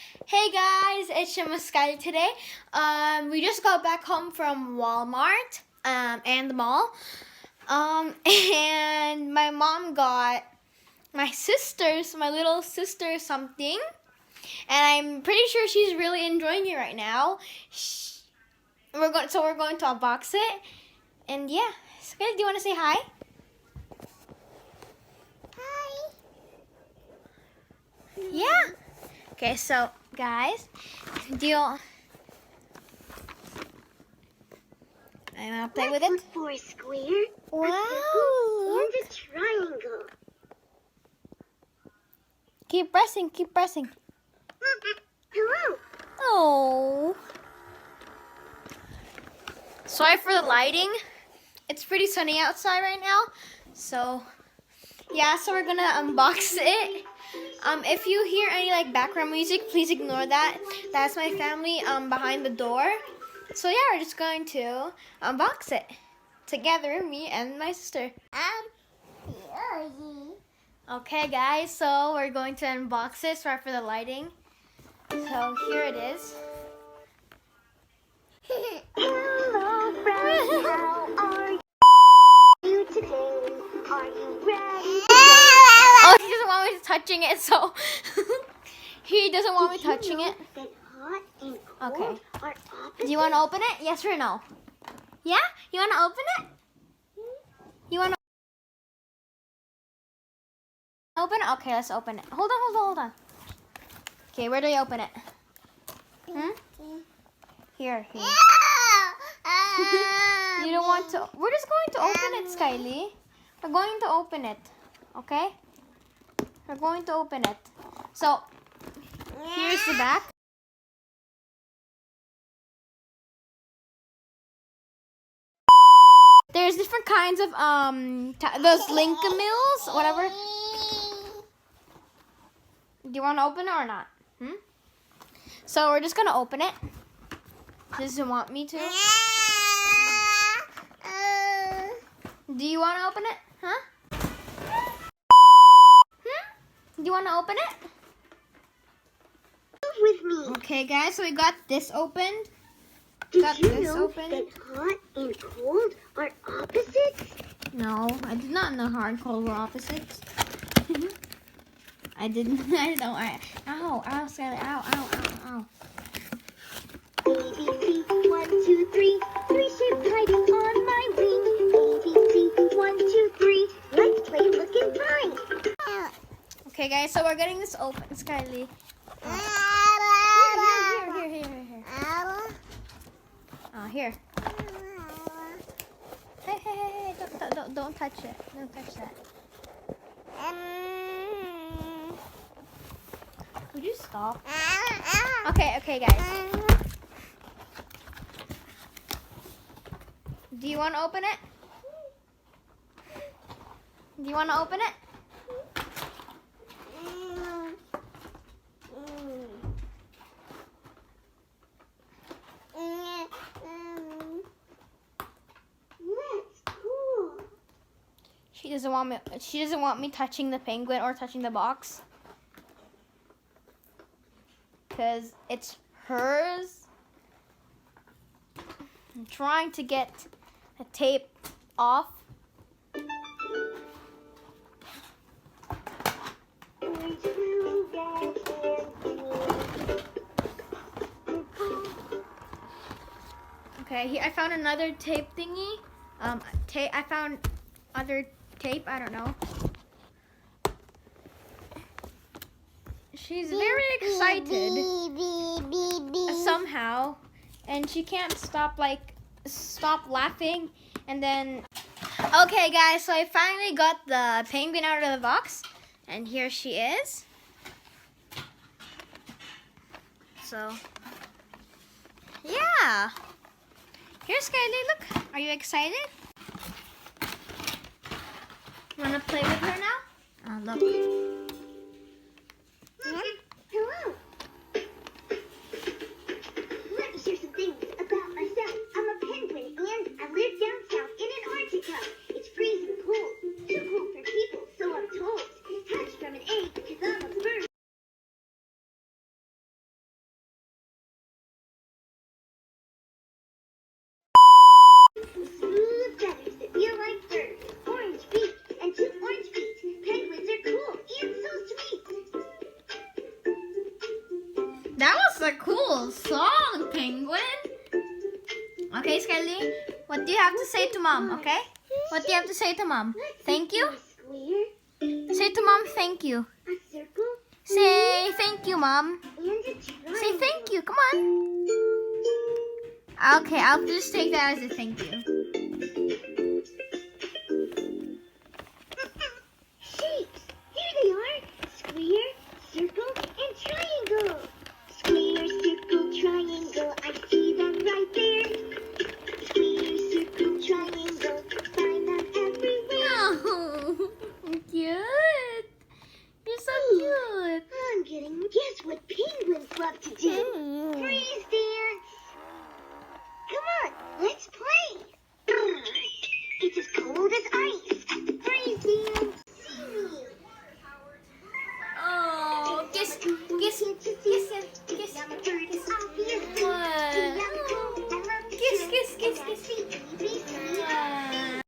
Hey guys, it's Skyleigh'S today. We just got back home from Walmart and the mall. And my mom got my little sister something. And I'm pretty sure she's really enjoying it right now. We're going to unbox it. And yeah, Skyleigh, do you want to say hi? Hi. Yeah. Okay, so guys, I'm gonna play with it. Look for a square. Wow. And a triangle. Keep pressing, keep pressing. Hello. Oh. Sorry for the lighting. It's pretty sunny outside right now. So yeah, so we're gonna unbox it. If you hear any background music, please ignore that. That's my family behind the door. So yeah, we're just going to unbox it together, me and my sister. Okay guys, so we're going to unbox it. Sorry for the lighting. So here it is. Hello, friends. How are you today? Are you ready? Oh, he doesn't want me touching it, so he doesn't want me touching it. That hot and cold Okay. are Do you want to open it? Yes or no? Yeah? You want to open it? You want to open it? Okay, let's open it. Hold on. Okay, where do you open it? Here. You don't want to. We're just going to open it, Skyleigh. We're going to open it. Okay? We're going to open it. So, here's the back. There's different kinds of those Linka Mills, whatever. Do you want to open it or not? So we're just gonna open it. Doesn't want me to. Do you want to open it? Huh? Do you want to open it? with me? Okay, guys. So we got this opened. Did you know that hot and cold are opposites? No, I did not know hot and cold were opposites. I didn't. I don't. Ow, Skyleigh. Ow. A, B, C, 1, 2, 3. 3 shaped kites on my wing. A, B, C, 1, 2, 3. Let's play look and find. Okay, guys. So we're getting this open, Skyleigh. Here. Hey. Don't touch it. Don't touch that. Would you stop? Okay, guys. Do you want to open it? Do you want to open it? She doesn't want me touching the penguin or touching the box. Because it's hers. I'm trying to get the tape off. Okay, here I found another tape thingy. I found other tape. I don't know. She's very excited somehow, and she can't stop laughing. And then, okay, guys, so I finally got the penguin out of the box, and here she is. So, yeah. Here, Skyleigh, look. Are you excited? You want to play with her now? Look. a cool song, Penguin. Okay, Skyleigh, what do you have to say to Mom, okay? What do you have to say to Mom? Thank you? Square. Say to Mom, thank you. A circle. Say thank you, Mom. And a triangle. Say thank you, come on. Okay, I'll just take that as a thank you. Shapes. Here they are. Square, circle, and triangle. Square, circle, triangle. I see them right there. Square, circle, triangle. Find them everywhere. Oh, cute. You're so cute. I'm getting guess what penguins love to do. Freeze dance. Come on, let's play. It's as cold as ice. Freeze dance. See me. Oh, kiss, kiss, kiss him, kiss him. What? Kiss, kiss, kiss, kiss. What?